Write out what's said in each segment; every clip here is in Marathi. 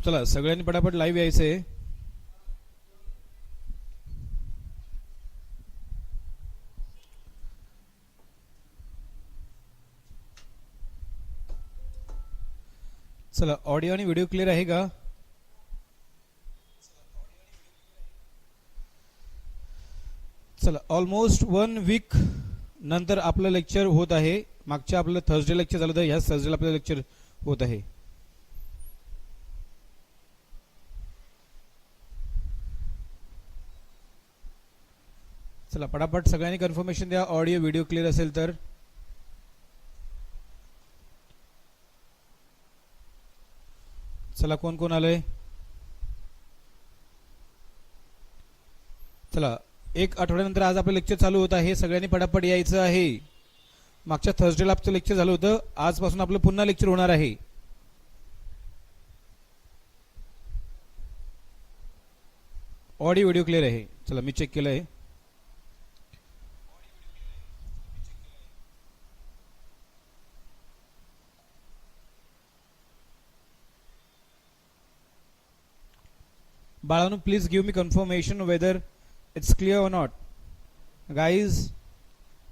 चला सगळ्यांनी पटापट लाईव्ह यायचंय. चला ऑडिओ आणि व्हिडिओ क्लिअर आहे का? चला ऑलमोस्ट 1 वीक नंतर आपलं लेक्चर होत आहे. मागच्या आपलं थर्सडे लेक्चर झालं होतं, ह्या थर्सडेला आपलं लेक्चर होत आहे. चला पटापट सगळ्यांनी कन्फर्मेशन द्या, ऑडिओ व्हिडिओ क्लिअर असेल तर. चला कोण कोण आलंय? चला एक आठवड्यानंतर आज आपलं लेक्चर चालू होत आहे. सगळ्यांनी पटापट यायचं आहे. मागच्या थर्सडेला आपलं लेक्चर झालं होतं, आजपासून आपलं पुन्हा लेक्चर होणार आहे. ऑडिओ व्हिडिओ क्लिअर आहे. चला मी चेक केलं आहे. बाळांनो please give me confirmation whether it's clear or not. Guys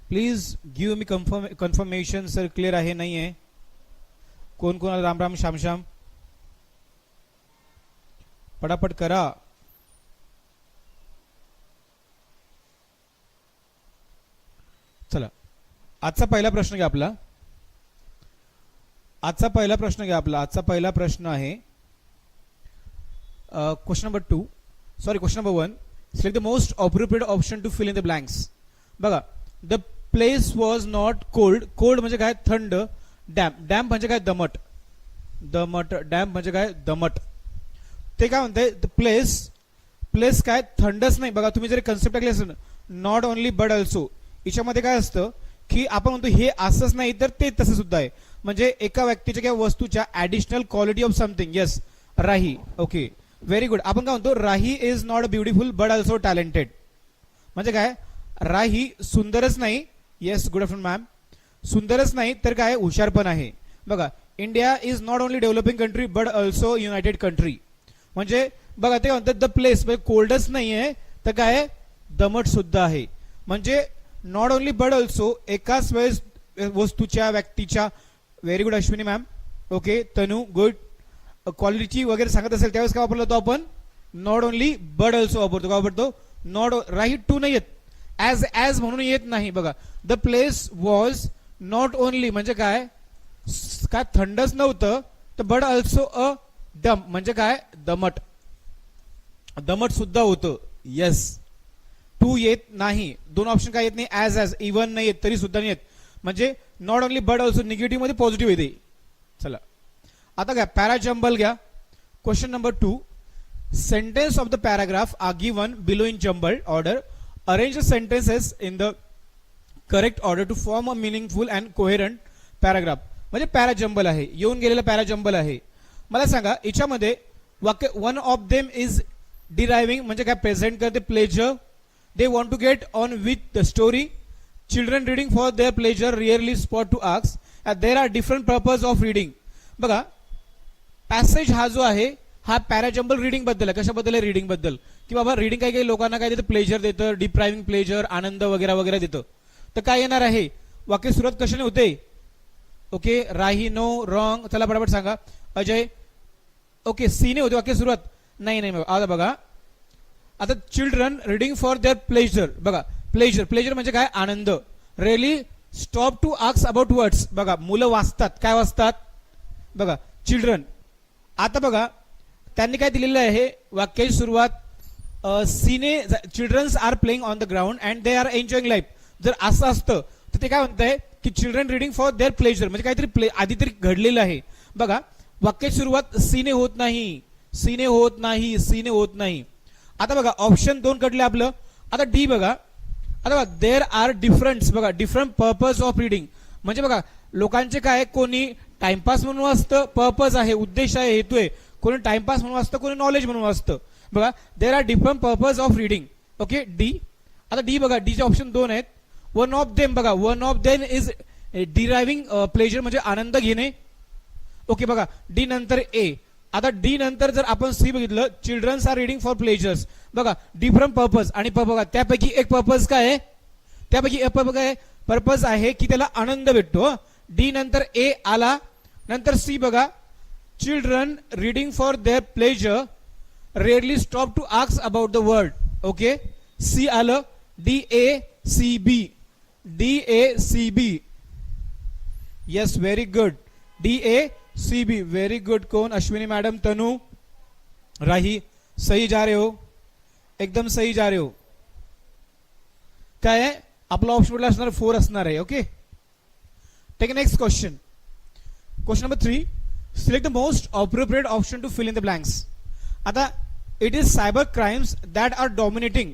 please give me confirmation sir clear आहे नाही आहे. कोण कोण राम राम श्याम श्याम पटापट करा. चला आजचा पहिला प्रश्न घ्या आपला. आजचा पहिला प्रश्न आहे question number 2 sorry question number 1. Select the most appropriate option to fill in the blanks. बघा the place was not cold. Cold म्हणजे काय? थंड. डॅम्प. डॅम्प म्हणजे काय? दमट. डॅम्प म्हणजे काय? दमट. ते काय म्हणते? द प्लेस काय? थंडच नाही. बघा तुम्ही जर कन्सेप्ट टाकले असेल नॉट ओनली बट ऑल्सो, याच्यामध्ये काय असतं की आपण म्हणतो हे असंच नाही तर ते तसं सुद्धा आहे. म्हणजे एका व्यक्तीच्या किंवा वस्तूच्या additional quality of something. Yes Rahi. Okay very good. आपण काय म्हणतो? Rahi is not beautiful but also talented. म्हणजे काय? राही सुंदरच नाही. Yes good afternoon ma'am. सुंदरच नाही तर काय? हुशार पण आहे. बघा India is not only developing country but also united country. म्हणजे बघा ते म्हणतात द प्लेस म्हणजे कोल्डच नाही आहे तर काय? दमट सुद्धा आहे. म्हणजे नॉट ओनली बट ऑल्सो एकाच वेळेस वस्तूच्या व्यक्तीच्या. Very good Ashwini ma'am. Okay Tanu good. Quality वगैरे सांगत असेल त्यावेळेस काय वापरतो आपण? नॉट ओनली बट ऑल्सो वापरतो. काय वापरतो? नॉट. राही टू नाही येत. ॲज म्हणून येत नाही. बघा the place was not only म्हणजे काय? काय थंडच नव्हतं तर बट ऑल्सो अ डम म्हणजे काय? दमट. दमट सुद्धा होतं. येस टू येत नाही. दोन ऑप्शन काय येत नाही? ॲज इव्हन नाही येत तरी सुद्धा नाही येत. म्हणजे not only but also negative मध्ये पॉझिटिव्ह येते. चला आता घ्या पॅराजंबल घ्या. Question number 2. Sentence of the paragraph are given below in jumbled order. Arrange the sentences in the correct order to form a meaningful and coherent paragraph. म्हणजे पॅराजंबल आहे. येऊन गेलेला पॅराजंबल आहे. मला सांगा याच्यामध्ये वाक्य one of them is deriving म्हणजे काय? प्रेझेंट करते pleasure. They want to get on with the story. Children reading for their pleasure rarely spot to ask there are different purpose of reading. बघा पॅसेज हा जो आहे हा पॅराजंबल रिडिंग बद्दल आहे. कशाबद्दल आहे? रिडिंग बद्दल. की बाबा रिडिंग काही काही लोकांना काय देतं? प्लेजर देतं, डिप्रायव्हिंग प्लेजर, आनंद वगैरे वगैरे देतं. तर काय येणार आहे? वाक्य सुरुवात कशाने होते? ओके राही नो रॉंग. चला बरोबर सांगा अजय. ओके सीने होते वाक्य सुरुवात. नाही आता बघा आता children reading for their pleasure. बघा प्लेजर म्हणजे काय? आनंद. Really stop to ask about words. बघा मुलं वाचतात. काय वाचतात? बघा चिल्ड्रन. आता बघा त्यांनी काय दिलेलं आहे? वाक्याची सुरुवात सीने childrens are playing on the ground and they are enjoying life. जर असं असतं तर ते काय म्हणतंय की children reading for their pleasure म्हणजे काहीतरी आधी तरी घडलेलं आहे. बघा वाक्याची सुरुवात सीने होत नाही. आता बघा ऑप्शन 2 कडले आपलं. आता डी बघा. आता बघा देर आर डिफरंट. बघा डिफरंट पर्पज ऑफ रिडिंग म्हणजे बघा लोकांचे काय? कोणी टाइमपास म्हणून वाचतं, पर्पज आहे, उद्देश आहे, हेतू आहे. कोणी टाइमपास म्हणून वाचतं, कोणी नॉलेज म्हणून वाचतं. बघा there are different purpose of reading. Okay D. आता डी बघा डीचे ऑप्शन 2 आहेत. वन ऑफ देम बघा one of them is deriving pleasure म्हणजे आनंद घेणे. ओके बघा डी नंतर ए आता डी नंतर जर आपण सी बघितलं, childrens are reading for pleasures. बघा डिफरंट पर्पज आणि बघा त्यापैकी एक पर्पज काय आहे, त्यापैकी एक पर्पज काय पर्पज आहे की त्याला आनंद भेटतो. डी नंतर ए आला, नंतर सी बघा, children reading for their pleasure rarely stop to ask about the world. Okay, C आलं, D A C B, D A C B. Yes, very good, D A C B, very good. कौन? अश्विनी मैडम, तनु, राही, सही जा रहे हो, एकदम सही जा रहे हो. काय आहे आपला ऑप्शन कुठला असणार? 4 असणार आहे. Okay, take next question. Question number 3, select the most appropriate option to fill in the blanks. आता it is cyber crimes that are dominating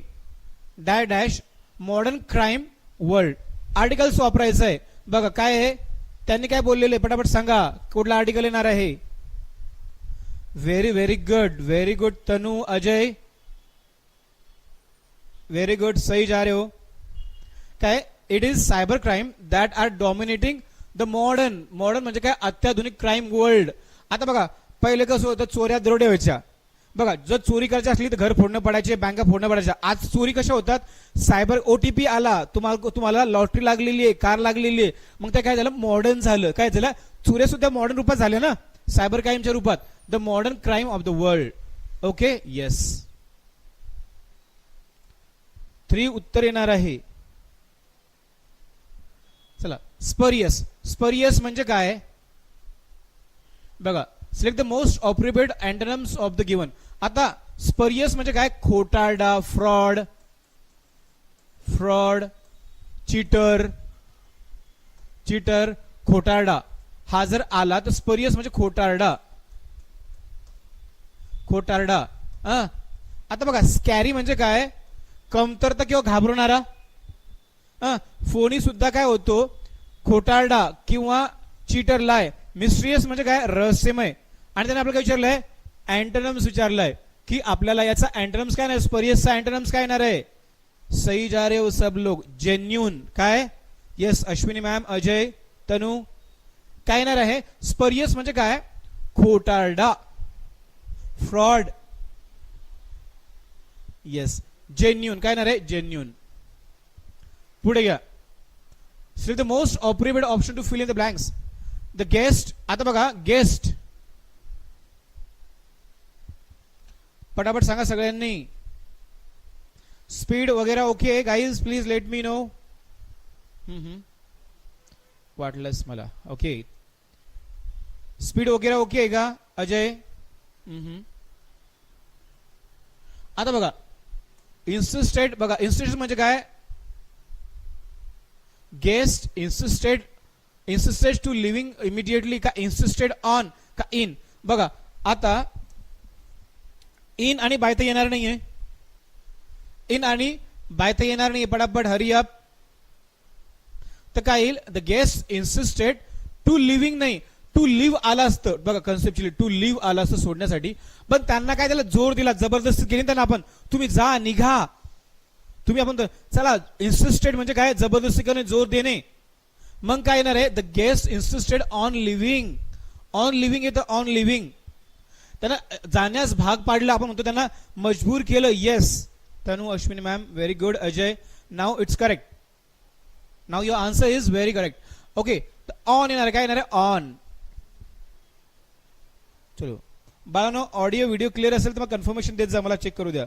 dash dash modern crime world. Articles वापरायचं आहे. बघा काय आहे, त्यांनी काय बोललेले पटापट सांगा, कुठला आर्टिकल येणार आहे. Very very good, very good. Tanu, Ajay, very good, सही जा रहे हो. काय? It is cyber crime that are dominating the modern. Modern म्हणजे काय? अत्याधुनिक क्राईम वर्ल्ड. आता बघा पहिले कसं होतं, चोऱ्या दरोडे व्हायच्या. बघा जर चोरी करायची असली तर घर फोडणं पडायचे, बँका फोडणं पडायच्या. आज चोरी कशा होतात? सायबर ओटीपी आला, तुम्हाला लॉटरी लागलेली आहे, कार लागलेली आहे, मग ते काय झालं? मॉडर्न झालं. काय झालं? चोऱ्या सुद्धा मॉडर्न रूपात झाल्या ना, सायबर क्राईमच्या रूपात. The modern crime of the world. Okay, yes, 3 उत्तर येणार आहे. चला, स्परियस. स्परियस म्हणजे काय? बघा, select the most appropriate antonyms of the given. आता स्परियस म्हणजे काय? खोटारडा, फ्रॉड, फ्रॉड, चीटर, चीटर, खोटारडा. हा जर आला तर स्परियस म्हणजे खोटारडा, खोटारडा. आता बघा स्कॅरी म्हणजे काय? कमतरता किंवा घाबरणारा. फोनी सुद्धा काय होतो? खोटारडा किंवा चीटर लाय. मिस्ट्रियस म्हणजे काय? रहस्यमय. आणि त्याने आपल्याला काय विचारलंय? अँटोनिम्स विचारलंय की आपल्याला याचा अँटोनिम्स काय नाही, स्परियसचा अँटोनिम्स काय येणार आहे? सही जा रहे हो सब लोग. जेन्युन. काय? यस, अश्विनी मॅम, अजय, तनु, काय येणार आहे? स्परियस म्हणजे काय? खोटारडा, फ्रॉड. Yes, genuine. काय येणार आहे? जेन्युन. पुढे घ्या. Select the most appropriate option to fill in the blanks. The guest. आता बघा गेस्ट, पटापट सांगा सगळ्यांनी. स्पीड वगैरे okay guys? Please let me know. वाटलंच मला. ओके, स्पीड वगैरे ओके आहे का अजय? आता बघा इन्सिस्टेड. बघा इन्सिस्टेड म्हणजे काय? Guest insisted to living immediately का insisted on का in. बघा आता इन आणि बाय तर येणार नाहीये, इन आणि बाय तर येणार नाहीये. पटापट हरी अप. तर काय येईल? The guest insisted to living, नाही टू लिव्ह आला असतं. बघा कन्सेप्च्युअली टू लिव्ह आला असतं सोडण्यासाठी, पण त्यांना काय त्याला जोर दिला, जबरदस्ती केली त्यांना. आपण तुम्ही जा, निघा तुम्ही, आपण चला. इन्सिस्टेड म्हणजे काय? जबरदस्ती करणे, जोर देणे. मग काय येणार आहे? The guest इन्सिस्टेड on living. On living येतं, ऑन लिव्हिंग. त्यांना जाण्यास भाग पाडलं, आपण म्हणतो त्यांना मजबूर केलं. Yes, Tanu, Ashwini ma'am, very good. Ajay, now it's correct. Now your answer is very correct. Okay, on येणार. काय येणार आहे? ऑन. चलो बाळांनो, ऑडिओ व्हिडिओ क्लिअर असेल तर मग कन्फर्मेशन देत जा, मला चेक करू द्या.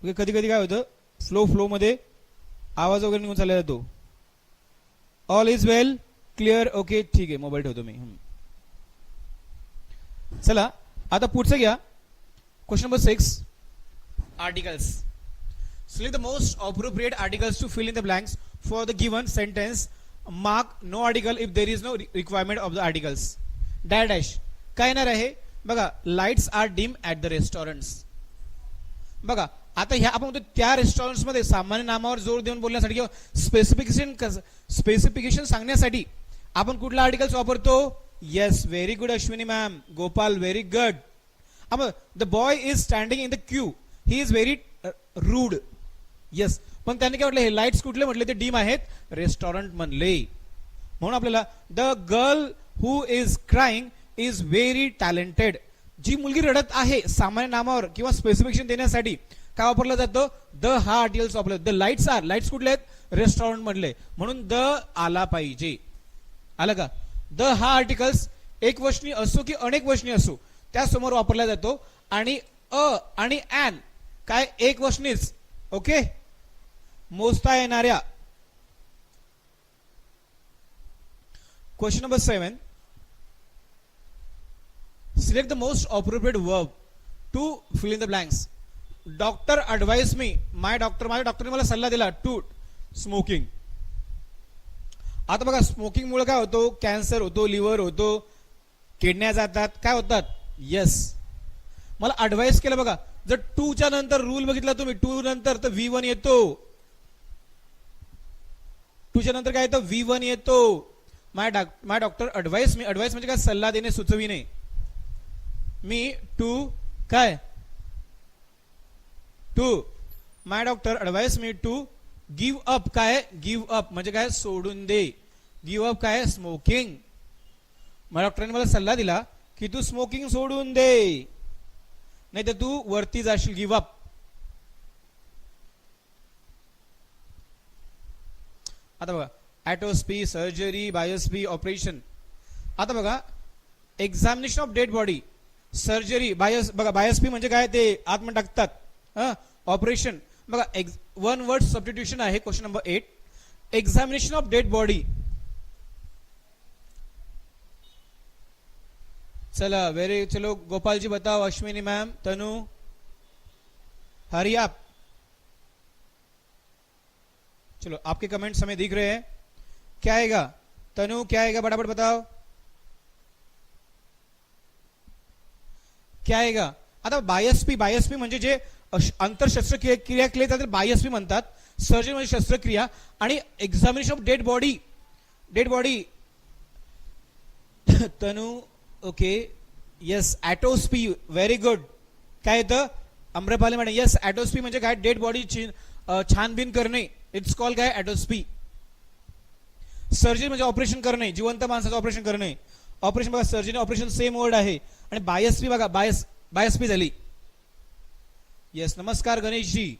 कधी कधी काय होतं, फ्लो मध्ये आवाज वगैरे निघून चालला जातो. All is well, clear, okay, ठीक आहे. मोबाईल ठेवतो मी. चला आता पुढचं घ्या. Question number 6, articles. Select the most appropriate articles to fill in the blanks for the given sentence. Mark no article if there is no requirement of the articles. Dash dash. काय येणार आहे? बघा lights are dim at the restaurants. बघा आता ह्या आपण म्हणतो त्या रेस्टॉरंट्स मध्ये सामान्य नामावर जोर देऊन बोलण्यासाठी किंवा स्पेसिफिकेशन सांगण्यासाठी आपण कुठला आर्टिकल्स वापरतो? Yes, very good Ashwini ma'am, Gopal, very good. The boy is standing in the queue, he is very rude. Yes, पण त्यांनी काय म्हटलं? हे लाईट्स कुठले म्हटले? ते डीम आहेत, रेस्टॉरंट म्हणले. म्हणून आपल्याला the girl who is crying is very talented. जी मुलगी रडत आहे सामान्य नामावर किंवा स्पेसिफिकेशन देण्यासाठी काय वापरलं जातं? द हा आर्टिकल्स वापरलं. द लाईट्स आर, लाईट्स कुठले आहेत? रेस्टॉरंट मधले, म्हणून द आला पाहिजे. आलं का? द हा आर्टिकल्स एक वचनी असो की अनेक वचनी असो त्यासमोर वापरला जातो. आणि अ आणि ॲन काय एक वचनीच. ओके, मोजता येणाऱ्या. Question number 7. Select the most appropriate verb to fill in the blanks. Doctor advise me, माझ्या डॉक्टरने मला सल्ला दिला टू स्मोकिंग. आता बघा स्मोकिंग मुळे काय होतो? कॅन्सर होतो, लिव्हर होतो, किडन्या जातात, काय होतात? येस, मला ॲडवाइस केलं. बघा जर टूच्या नंतर रूल बघितला तुम्ही, टू नंतर तर V1 येतो. टूच्या नंतर काय येतं? V1 येतो. My doctor advise me, advise म्हणजे काय? सल्ला देणे, सुचविणे. मी टू काय? To. My doctor advise me to give up. काय? गिव्ह अप म्हणजे काय? सोडून दे. गिव्ह अप काय? स्मोकिंग. माझ्या डॉक्टरांनी मला सल्ला दिला की तू स्मोकिंग सोडून दे, नाही तर तू वरती जाशील. Give up. आता बघा ॲटोस्पी, सर्जरी, बायोस्पी, ऑपरेशन. आता बघा examination of dead body, surgery, बघा बायोस्पी म्हणजे काय? ते आतमध्ये टाकतात. ऑपरेशन बघा वन वर्ड सबस्टिट्यूशन आहे. Question number 8. Examination of dead body. चला वेरी, चलो गोपाल जी बताओ, अश्विनी मैम, तनु, हरी आप. चलो आपके कमेंट्स हमें दिख रहे हैं. क्या आएगा? तनु क्या आएगा? फटाफट बताओ क्या आएगा. आता बायोस्पी, बायोस्पी म्हणजे जे आंतरशस्त्रक्रिया केली जाते बायोस्पी म्हणतात. सर्जरी म्हणजे शस्त्रक्रिया. आणि examination of dead body, dead body Tanu okay. Yes ॲटोस्पी, व्हेरी गुड. काय येतं? अम्रपाली मॅडम. येस ॲटोस्पी म्हणजे काय? डेड बॉडी छानबीन करणे. इट्स कॉल काय? ॲटोस्पी. सर्जरी म्हणजे ऑपरेशन करणे, जिवंत माणसाचं ऑपरेशन करणे. ऑपरेशन बघा सर्जरी ऑपरेशन सेम वर्ड आहे. आणि बायोस्पी बघा बायोस्पी झाली. येस नमस्कार गणेशजी.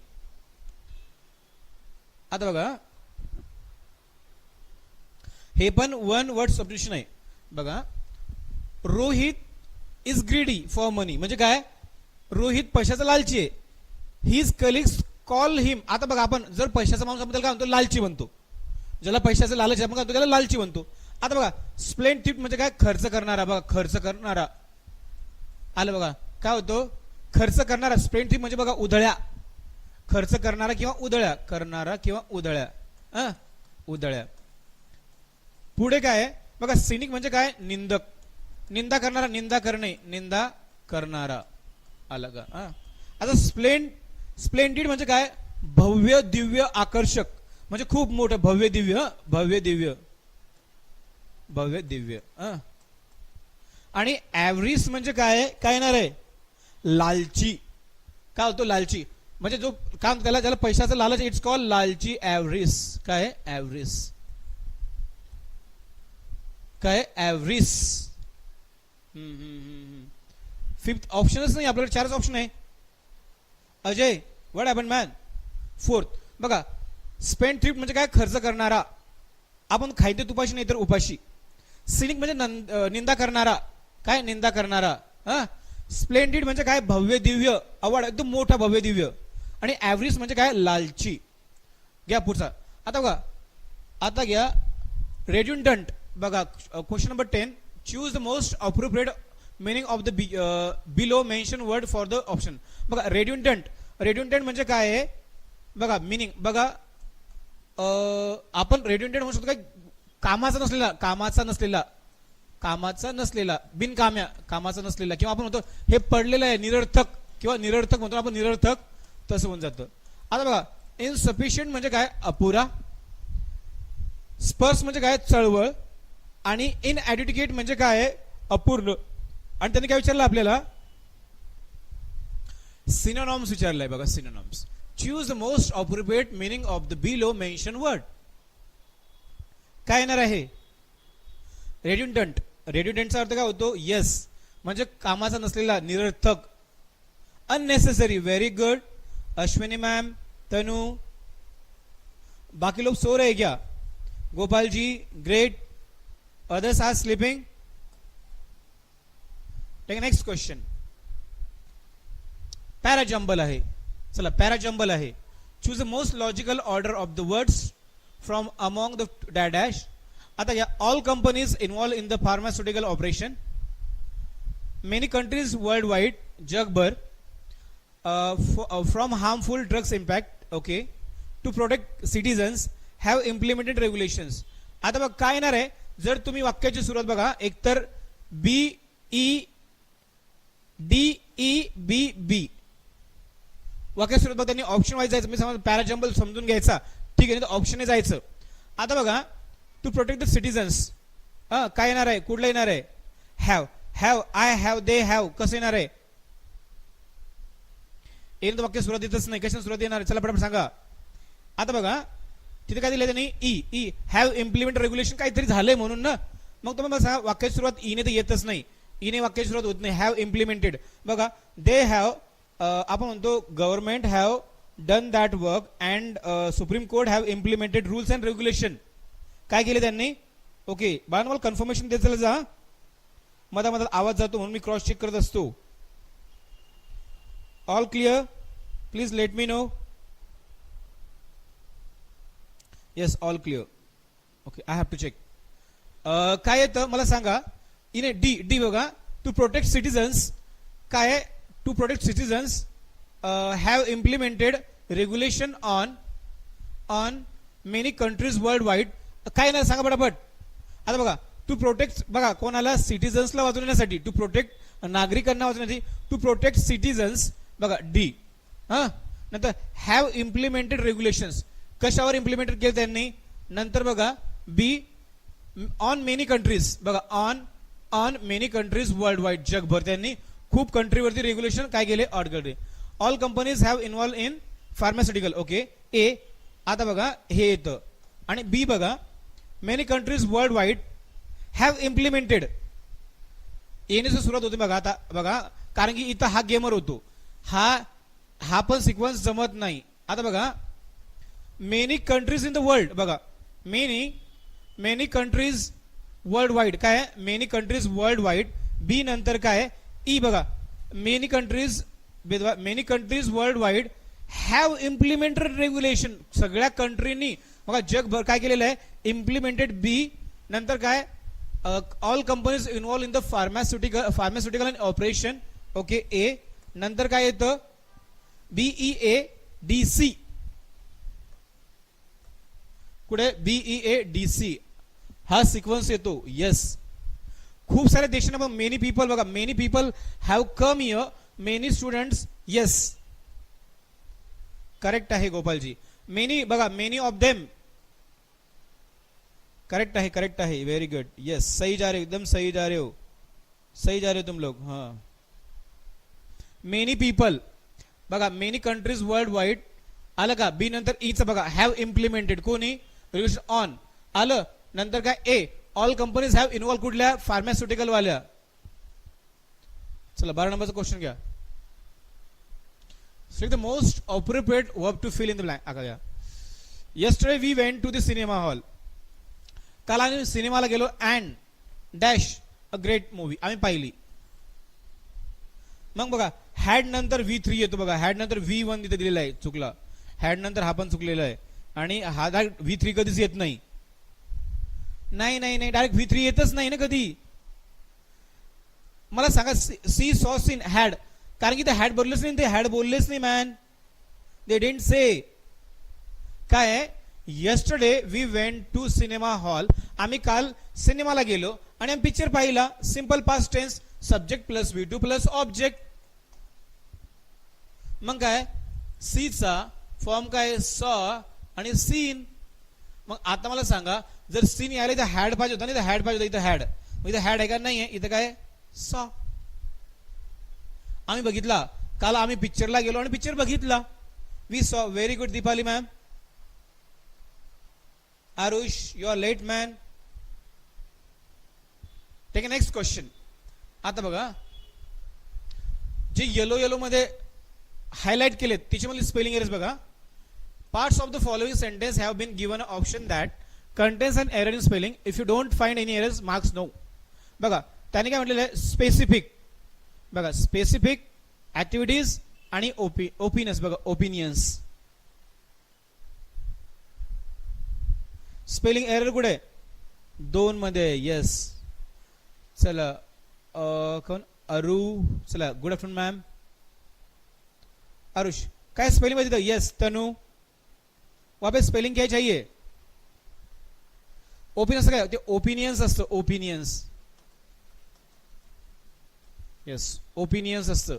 आता बघा हे पण वन वर्ड सबस्टिट्यूशन आहे. बघा रोहित इज ग्रीडी फॉर मनी म्हणजे काय? रोहित पैशाचा लालची आहे. हिज कलिग्स कॉल हिम. आता बघा आपण जर पैशाचा माणूस आपण काय म्हणतो? लालची म्हणतो. ज्याला पैशाचं लालच आपण म्हणतो त्याला लालची म्हणतो. आता बघा स्प्लेंड म्हणजे काय? खर्च करणारा. बघा खर्च करणारा आलं. बघा काय होतो? खर्च करणारा. स्प्लेंड म्हणजे बघा उधळ्या. खर्च करणारा किंवा उधळ्या, करणारा किंवा उधळ्या, उधळ्या. पुढे काय? बघा सिनिक म्हणजे काय? निंदक. निंदा करणारा, निंदा करणे, निंदा करणारा. आलं का? आता स्प्लेंडिड म्हणजे काय? भव्य, दिव्य, आकर्षक म्हणजे खूप मोठं. भव्य दिव्य, भव्य दिव्य, भव्य दिव्य. आणि ॲव्हरिस म्हणजे काय? काय येणार आहे? लालची. काय होतो? लालची म्हणजे जो काम त्याला ज्याला पैशाचं लालच, इट्स कॉल लालची. ॲव्हरिस. काय? ॲव्हरिस. काय? ॲव्हरिस. फिफ्थ ऑप्शनच नाही आपल्याकडे, 4च ऑप्शन आहे. Ajay what happen man? 4th बघा स्पेंड थ्रिफ्ट म्हणजे काय? खर्च करणारा. आपण खायते तुपाशी नाही तर उपाशी. सिनिक म्हणजे निंदा करणारा. काय? निंदा करणारा. स्प्लेंडिड म्हणजे काय? भव्य दिव्य, अवॉर्ड एकदम मोठा भव्य दिव्य. आणि ॲव्हरेज म्हणजे काय? लालची. घ्या पुढचा. आता बघा आता घ्या रेड्युंडंट. बघा question number 10. Choose the most appropriate meaning of the below mention word for the option. बघा रेड्युंडंट, रेड्युंडंट म्हणजे काय आहे? बघा मिनिंग बघा आपण रेड्युंडंट म्हणू शकतो काय? कामाचा नसलेला, कामाचा नसलेला, कामाचा नसलेला, बिनकाम्या, कामाचा नसलेला. किंवा आपण म्हणतो हे पडलेलं आहे, निरर्थक, किंवा निरर्थक म्हणतो आपण, निरर्थक तसं होऊन जातं. आता बघा इनसफिशियंट म्हणजे काय? अपुरा. स्पर्श म्हणजे काय? चळवळ. आणि इनएड्युकेट म्हणजे काय? अपूर्ण. आणि त्यांनी काय विचारलं आपल्याला? सिनोनॉम्स विचारलाय. बघा सिनोनॉम्स. Choose the most appropriate meaning of the below mention word. काय येणार आहे? रेड्युंडंट, रेड्युडंटचा अर्थ काय होतो यस, म्हणजे कामाचा नसलेला, निरर्थक, unnecessary. Very good Ashwini ma'am, Tanu, बाकी लोग सो रहे क्या? Gopal ji great, others are sleeping. Take next question. Parajumble आहे. चला पॅराजंबल आहे. Choose the most logical order of the words from among the dash. आता या all companies involve in the pharmaceutical operation. Many countries world wide, जगभर, from harmful drugs impact, okay, to protect citizens have implemented regulations. आता बघ काय येणार आहे, जर तुम्ही वाक्याची सुरुवात बघा, एकतर B E D E B B वाक्य सुरुवात बघा, त्यांनी ऑप्शन वाईज जायचं. मी समज पॅराजंबल समजून घ्यायचा, ठीक आहे, ऑप्शन जायचं. आता बघा टू प्रोटेक्ट द सिटीजन्स, काय येणार आहे, कुठलं येणार आहे, have. Have, I have, they have, कसं येणार आहे, येईल तर वाक्य सुरुवात येतच नाही, कशाने सुरुवात येणार आहे, चला पटापट सांगा. आता बघा तिथे काय दिलं त्यांनी, ई हॅव इम्प्लिमेंट रेग्युलेशन, काहीतरी झालंय म्हणून ना. मग तुम्ही मला सांगा वाक्याची सुरुवात ईने तर येतच नाही, ईने वाक्याची सुरुवात होत नाही. हॅव इम्प्लिमेंटेड, बघा दे हॅव, आपण म्हणतो government have done that work and supreme court have implemented rules and regulation. काय केले त्यांनी, ओके. बाळा मला कन्फर्मेशन देत चला जा, मधात आवाज जातो म्हणून मी क्रॉस चेक करत असतो. All clear, please let me know. Yes all clear, okay. I have to check. काय येतं मला सांगा, इन डी डी बघा, टू प्रोटेक्ट सिटीजन्स, काय to protect citizens have implemented regulation on many countries world wide. काय नाही सांगा पटापट. आता बघा टू प्रोटेक्ट, बघा कोणाला, सिटीजन्सला वाचवण्यासाठी, टू प्रोटेक्ट नागरिकांना वाचवण्यासाठी, टू प्रोटेक्ट सिटीजन्स, बघा डी. नंतर हॅव इम्प्लिमेंटेड रेग्युलेशन्स, कशावर इम्प्लिमेंटेड केलं त्यांनी. नंतर बघा बी ऑन मेनी कंट्रीज, बघा on many countries world wide, जगभर त्यांनी खूप कंट्रीवरती रेग्युलेशन काय केले, ऑड केले. All companies have involve in pharmaceutical, okay. A, आता बघा हे येतं. आणि बी बघा many countries world wide have implemented, एने सुरुवात होते बघा. आता बघा कारण की इथं हा गेमर होतो, हा पण सिक्वेन्स जमत नाही. आता बघा many countries in the world, बघा मेनी कंट्रीज वर्ल्ड वाईड, काय मेनी कंट्रीज वर्ल्ड वाईड. बी नंतर काय ई, बघा many countries world wide have implemented regulation, सगळ्या कंट्रीनी बघा जगभर काय केलेलं आहे, इम्प्लिमेंटेड. बी नंतर काय all companies involve in the pharmaceutical and operation, okay. A नंतर काय येतं, बीई ए डी सी, कुठे बीई डी सी हा सिक्वेन्स येतो. येस, खूप साऱ्या देशांना मेनी पीपल, बघा many people have come here, many students, yes correct आहे गोपालजी. मेनी बघा मेनी ऑफ देम, करेक्ट है, वेरी गुड. यस सही जा रहे हो, एकदम सही जा रहे हो तुम लोग. हाँ मेनी पीपल, बघा मेनी कंट्रीज वर्ल्ड वाईड आलं का. बी नंतर ईच बघा हॅव इम्प्लिमेंटेड, कोणी रेग्युलेशन ऑन आलं. नंतर काय ए ऑल कंपनीज हॅव इन्व्हॉल्व, कुठल्या, फार्मास्युटिकल वाल्या. चला 12 नंबरचा क्वेश्चन घ्या. Select the most appropriate verb to fill in the blank. आता yesterday we went to the cinema hall. काल आम्ही सिनेमाला गेलो and dash a great movie आम्ही पाहिली. मग बघा हॅड नंतर V3 येतो, बघा हॅड नंतर V1 तिथे दिलेला आहे, चुकला. हॅड नंतर हा पण चुकलेला आहे. आणि हा V3 कधीच येत नाही, डायरेक्ट V3 येतच नाही ना कधी. मला सांगा सी सॉ सीन हॅड, कारण की ते हॅड बोललेच नाही, ते हॅड बोललेच नाही मॅन, दे डिडंट से. काय आहे, yesterday we went to cinema hall, आम्ही काल सिनेमाला गेलो आणि आम्ही पिक्चर पाहिला. Simple past tense, subject plus V2 plus object. मग काय सी चा फॉर्म काय सॉ आणि सीन. मग आता मला सांगा जर सीन यायला इथं हॅड पाहिजे होता, नाही तर हॅड पाहिजे होता, इथं हॅड, इथं हॅड आहे का नाही आहे, इथं काय सॉ. आम्ही बघितला, काल आम्ही पिक्चरला गेलो आणि पिक्चर बघितला, we saw. Very good Deepali ma'am. Aarush you are late man. Take next question. आता बघा, जे येलो येलो मध्ये हायलाइट केलेत त्याच्यामधली स्पेलिंग एरर्स बघा. Parts of the following sentence have been given a option that contains an error in spelling. If you don't find any errors marks no. बघा त्याने काय म्हटलेलं आहे, स्पेसिफिक. बघा स्पेसिफिक, ऍक्टिव्हिटीज आणि ओपिनियन्स. बघा ओपिनियन्स. स्पेलिंग एरर कुठे? 2 मध्ये. येस. चला कोण? अरू. चला गुड आफ्टरनून मॅम. आरुष काय स्पेलिंग मध्ये? यस. तनु वहां पे स्पेलिंग क्या चाहिए? ओपिनियन्स काय ते? ओपिनियन्स असतं. ओपिनियन्स. येस ओपिनियन्स असतं.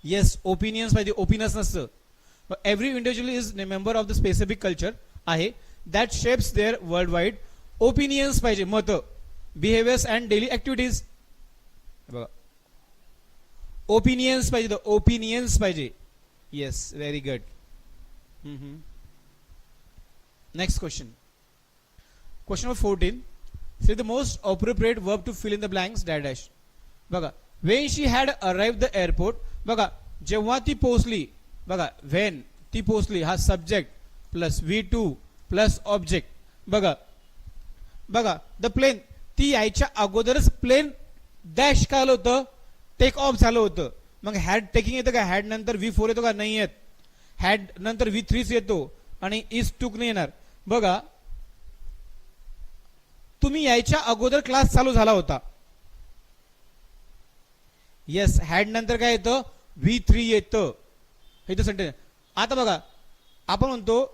येस ओपिनियन्स पाहिजे, ओपिनियन्स नसतं. Every individual is member of the specific culture आहे that shapes their world wide. Opinions पाहिजे, मत, बिहेवियर्स अँड डेली ऍक्टिव्हिटीज. बघा ओपिनियन्स पाहिजे, ओपिनियन्स पाहिजे. Yes very good. Next question. Question number 14. Say the most appropriate verb to fill in the blanks dash dash. बघा when she had arrived the airport. बघा जेव्हा ती पोहोचली. बघा when ती पोहोचली हा subject plus V2 plus object. बघा बघा द प्लेन, ती यायच्या अगोदरच प्लेन डॅश काय आलं होतं? टेक ऑफ झालं होतं. मग हॅड टेकिंग येतं का? हॅड नंतर V4 येतो का? नाही येत. हॅड नंतर V3 येतो आणि इज टूक नाही येणार. बघा तुम्ही यायच्या अगोदर क्लास चालू झाला होता. येस हॅड नंतर काय येतं? V3 येतं. हे सेंटेन्स. आता बघा आपण म्हणतो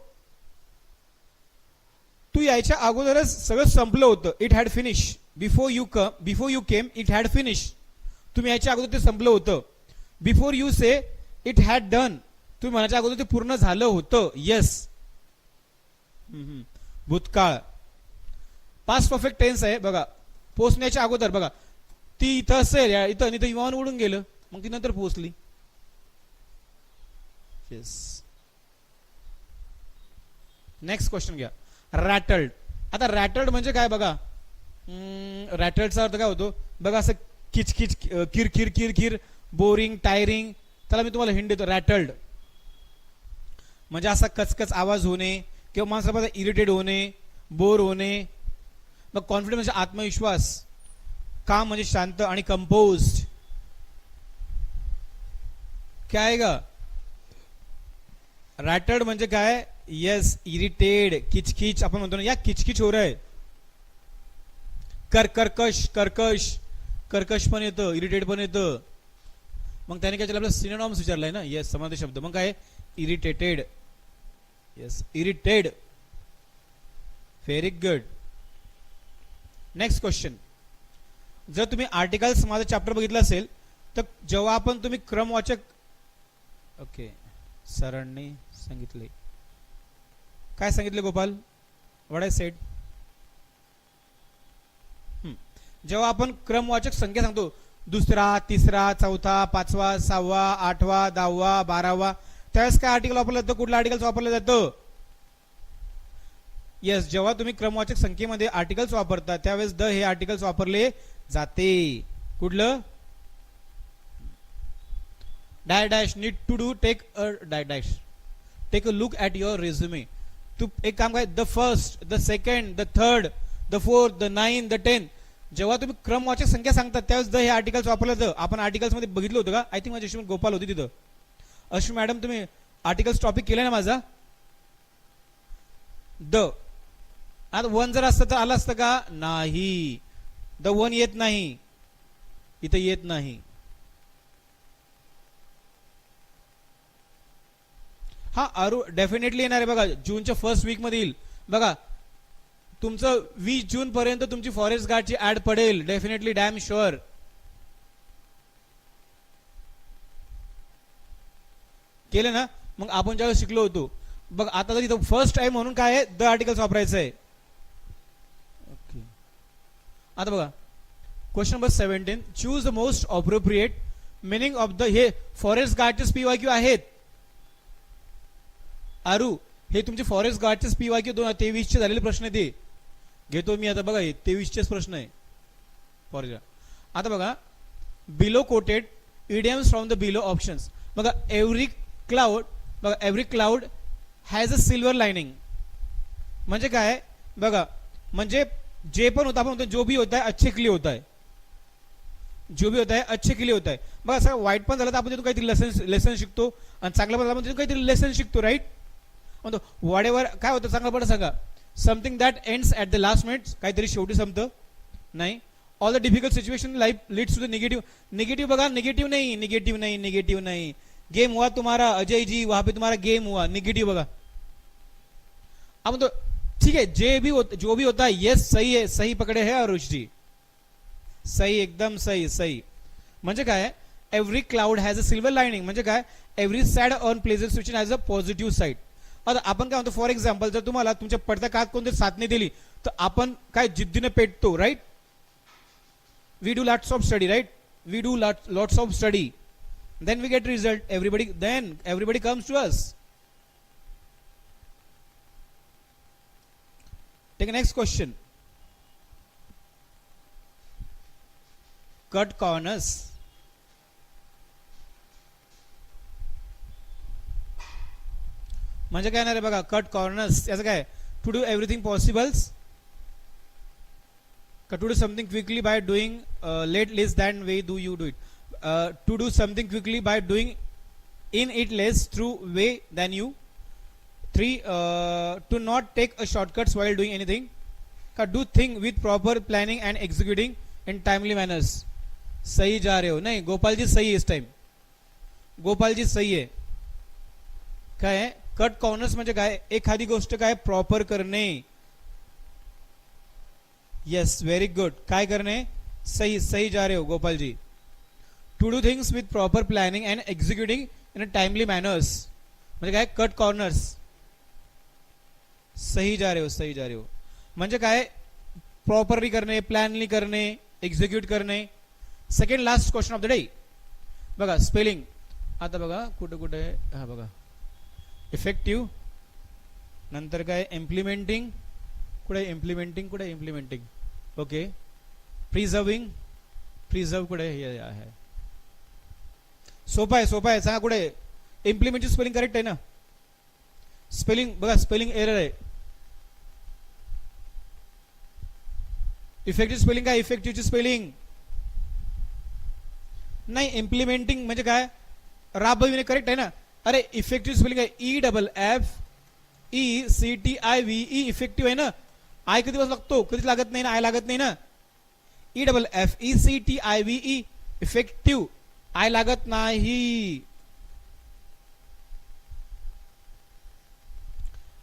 तू यायच्या अगोदरच सगळं संपलं होतं. It had finish. Before you came it had finish. तुम्ही यायच्या अगोदर ते संपलं होतं. Before you say it had done. तुम्ही म्हणायच्या अगोदर ते पूर्ण झालं होतं. येस भूतकाळ. पास्ट परफेक्ट टेन्स आहे. बघा पोहोचण्याच्या अगोदर. बघा ती इथं असेल, इथं इथं विमान उडून गेलं, मग ती नंतर पोहोचली. येस. नेक्स्ट क्वेश्चन घ्या. रॅटल्ड. आता रॅटल्ड म्हणजे काय? बघा रॅटल्डचा अर्थ काय होतो? बघा असं किचकिच, किर किर किर किर, बोरिंग, टायरिंग. त्याला मी तुम्हाला हिंट देतो. रॅटल्ड म्हणजे असा कचकच आवाज होणे किंवा माणसाला इरिटेट होणे, बोर होणे. मग कॉन्फिडन्स म्हणजे आत्मविश्वास. काम म्हणजे शांत आणि कंपोज्ड. क्या आएगा? रॅटल्ड म्हणजे काय? येस इरिटेड, किचकिच. आपण म्हणतो ना या किचकिच हो रहा है. कर्कश, कर्कश पण येतं, इरिटेट पण येतं. मग त्याने काय आपल्याला सिनोनॉम्स विचारलाय ना. येस समानार्थी शब्द. मग काय? Irritated. Yes aerated. Very good. Next question. जर तुम्ही आर्टिकल्स माझा चॅप्टर बघितलं असेल तर जेव्हा आपण तुम्ही क्रमवाचक, ओके सरांनी सांगितले, काय सांगितले गोपाल? What I said? जेव्हा आपण क्रमवाचक संख्या सांगतो, दुसरा, तिसरा, चौथा, पाचवा, सहावा, आठवा, 10वा, 12वा, त्यावेळेस काय आर्टिकल वापरलं जातं? कुठलं आर्टिकल वापरलं जातं? येस जेव्हा तुम्ही क्रमवाचक संख्येमध्ये आर्टिकल्स वापरता त्यावेळेस द हे आर्टिकल्स वापरले जाते. कुठलं? Dash dash need to do take a dash dash take a look at your resume. तू एक काम काय? The first, the second, the third, the fourth, the 9, the 10. जेव्हा तुम्ही क्रमवाचक संख्या सांगता त्यावेळेस द हे आर्टिकल्स वापरलं जातं. आपण आर्टिकल्स मध्ये बघितलं होतं का? आय थिंक माझ्या अश्विन गोपाल होती तिथं. अश्विन मॅडम तुम्ही आर्टिकल्स टॉपिक केलं ना माझा? द. आता 1 जर असतं तर आलं असतं का? नाही. द 1 येत नाही, इथं येत नाही. हा आरू डेफिनेटली येणार आहे. बघा जूनच्या फर्स्ट वीक मध्ये येईल. बघा तुमचं 20 जून पर्यंत तुमची फॉरेस्ट गार्डची ऍड पडेल. Definitely damn sure. केलं ना? मग आपण ज्यावेळेस शिकलो होतो बघ आता तर इथं फर्स्ट टाइम म्हणून काय आहे? द आर्टिकल्स वापरायचं आहे. ओके. आता बघा question number 17. Choose the most appropriate meaning of the. हे फॉरेस्ट गार्डचे PYQ आहेत. आरू हे तुमचे फॉरेस्ट गार्डचे PYQ 2023 चे झालेले प्रश्न ते. घेतो मी आता बघा 23चेच प्रश्न आहे फॉर आता बघा below quoted idioms from the below options बघा every cloud has a silver lining म्हणजे काय बघा म्हणजे जे पण होता आपण म्हणतो जो भी होता है अच्छे के लिए होता है जो भी होता है अच्छे के लिए होता है बघा सगळं वाईट पण झालं तर आपण तिथून काहीतरी लेसन शिकतो आणि चांगलं पण आपण तिथून काहीतरी लेसन शिकतो राईट म्हणतो वॉट एव्हर काय होतं चांगलं पण सांगा something that ends at the last minute काहीतरी शेवटी संपतं नाही all the difficult situation life leads to the negative बघा निगेटिव नहीं गेम हुआ तुम्हारा अजय जी वहां पे तुम्हारा गेम हुआ निगेटिव बघा अब तो ठीक है जो भी होता है यस सही पकड़े है अरुष जी सही एकदम सही म्हणजे काय every cloud has a silver lining म्हणजे काय every sad on pleasant situation has a positive side आता आपण काय म्हणतो फॉर एक्झाम्पल जर तुम्हाला तुमच्या पडत्या काळात कोणतरी साथ नाही दिली तर आपण काय जिद्दीने पेटतो right we do lots of study right we do lots of study then we get result everybody comes to us take a next question cut corners म्हणजे काय नाही बघा कट कॉर्नर्स याचं काय to do everything possibles to do something quickly by doing less than way do you do it to do something quickly by doing in it less through way than you 3 to not take a shortcuts while doing anything do thing with proper planning and executing in timely manners सही जा रहे हो नहीं गोपाल जी सही है इस टाइम गोपाल जी सही है काय है कट कॉर्नर्स म्हणजे काय एखादी गोष्ट काय प्रॉपर करणे यस वेरी गुड काय करणे सही जा रहे हो Gopal ji to do things with proper planning and executing in a timely manners म्हणजे काय कट कॉर्नर्स सही जा रहे हो म्हणजे काय प्रॉपरली करणे प्लॅनली करणे एक्झिक्यूट करणे second last question of the day बघा स्पेलिंग आता बघा कुठे हा बघा इफेक्टिव्ह नंतर काय इम्प्लिमेंटिंग कुठे इम्प्लिमेंटिंग ओके प्रिझर्व कुठे आहे सोपा आहे सांगा कुठे इम्प्लिमेंटची स्पेलिंग करेक्ट आहे ना स्पेलिंग बघा स्पेलिंग एरर आहे इफेक्टिव्ह स्पेलिंग काय इफेक्टिव्हची स्पेलिंग नाही इम्प्लिमेंटिंग म्हणजे काय राबविणे करेक्ट आहे ना अरे इफेक्टिव्ह स्पेलिंग आहे EFFECTIVE इफेक्टिव्ह आहे ना आय कधी दिवस लागतो कधीच लागत नाही ना आय लागत नाही ना EFFECTIVE इफेक्टिव्ह आय लागत नाही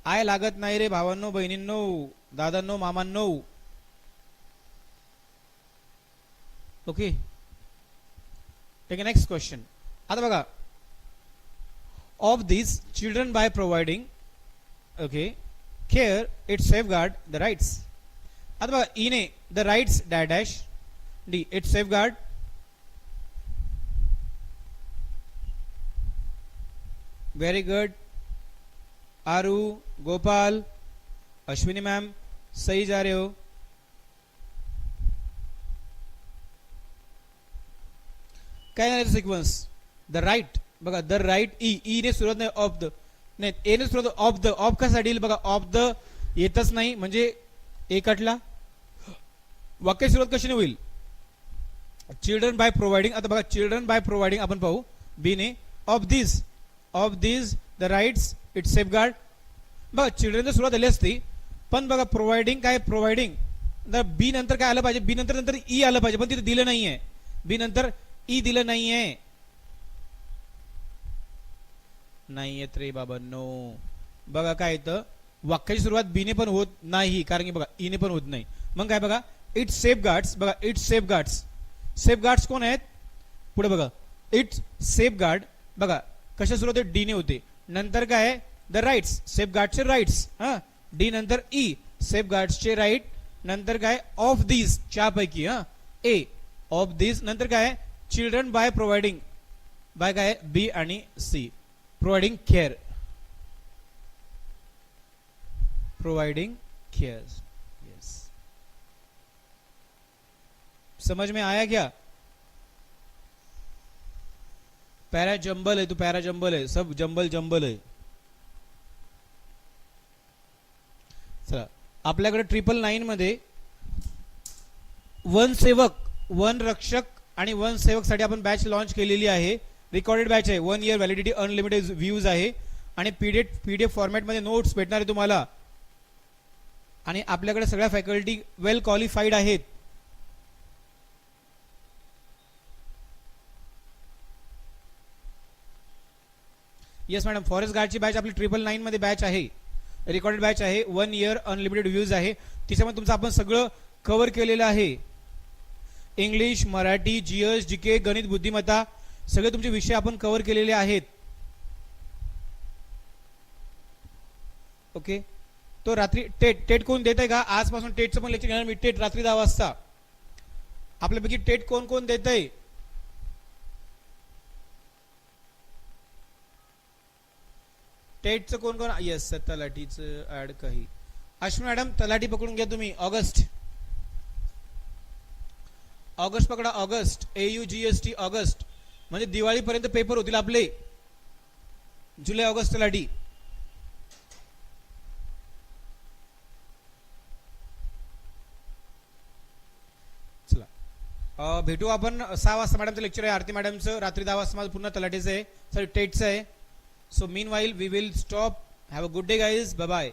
आय लागत नाही रे भावांनो बहिणींनो दादांनो मामांनो okay take a next question आता बघा of this children by providing okay care it safeguard the rights आता बघा ine the rights dash d it safeguard very good Aaru Gopal Ashwini ma'am सही जा रहे हो काय नाही सिक्वेन्स द राइट बघा द राइट ई ने सुरुवात नाही ऑफ द नाही ए ने सुरुवात ऑफ द ऑफ कशासाठी येईल बघा ऑफ द येतच नाही म्हणजे ए कटला वाक्य सुरुवात कशाने होईल चिल्ड्रन बाय प्रोव्हाइडिंग आता बघा चिल्ड्रन बाय प्रोव्हाइडिंग आपण पाहू बी ने of this the rights it safeguard बघा चिल्ड्रन सुरुवात झाली असती पण बघा प्रोव्हाइडिंग काय प्रोव्हाइडिंग बी नंतर काय आलं पाहिजे बी नंतर ई आलं पाहिजे पण तिथे दिलं नाहीये बी नंतर ई दिलं नाहीये नाही येत रे बाबा नो बघा काय येतं वाक्याची सुरुवात बीने पण होत नाही कारण की बघा ईने पण होत नाही मग काय बघा इट सेफगार्ड्स बघा इट सेफगार्ड्स कोण आहेत पुढे बघा इट सेफगार्ड बघा कशा सुरुवात होते डी ने होते नंतर काय द राइट्स सेफगार्डचे राइट्स हा डी नंतर ई सेफगार्ड्सचे राइट नंतर काय ऑफ दिस चारपैकी हा ए ऑफ दिस नंतर काय चिल्ड्रन बाय प्रोव्हाइडिंग बाय काय बी आणि सी providing care yes समझ में आया क्या? पैरा जंबल है, तो पैरा जंबल है, सब जंबल जंबल आहे. चला, आपल्याकडे 999 मध्ये वन सेवक, वन रक्षक आणि वन सेवक साठी आपण बॅच लॉन्च केलेली आहे. रिकॉर्डेड बॅच आहे, 1 इयर व्हॅलिडिटी, अनलिमिटेड व्ह्यूज आहे आणि पीडीएफ फॉर्मॅट मध्ये नोट्स भेटणार आहे तुम्हाला. आणि आपल्याकडे सगळ्या फॅकल्टी वेल क्वालिफाईड आहेत. येस मॅडम, फॉरेस्ट गार्डची बॅच आपली 999 मध्ये बॅच आहे, रेकॉर्डेड बॅच आहे, 1 इयर अनलिमिटेड व्ह्यूज आहे. तिच्यामध्ये तुमचं आपण सगळं कव्हर केलेलं आहे. इंग्लिश, मराठी, जीएस, जीके, गणित, बुद्धिमत्ता सगळे तुमचे विषय आपण कव्हर केलेले आहेत. ओके, तो रात्री टेट कोण देत आहे का? आजपासून टेटचं पण लेक्चर घेणार मी. टेट रात्री 10 वाजता. आपल्यापैकी टेट कोण कोण देत आहे? टेटचं कोण कोण? येस, तलाठीचं ऍड काही. अश्विनी मॅडम, तलाठी पकडून घ्या तुम्ही. ऑगस्ट पकडा, ऑगस्ट, AUGST, ऑगस्ट म्हणजे दिवाळीपर्यंत पेपर होतील आपले. जुलै ऑगस्ट तलाठी. चला, भेटू आपण 6 वाजता. मॅडमचं लेक्चर आहे, आरती मॅडमचं. रात्री 10 वाजता माझं पुन्हा तलाठीचं आहे, सॉरी टेटचं आहे. So meanwhile we will stop. Have a good day guys, bye bye.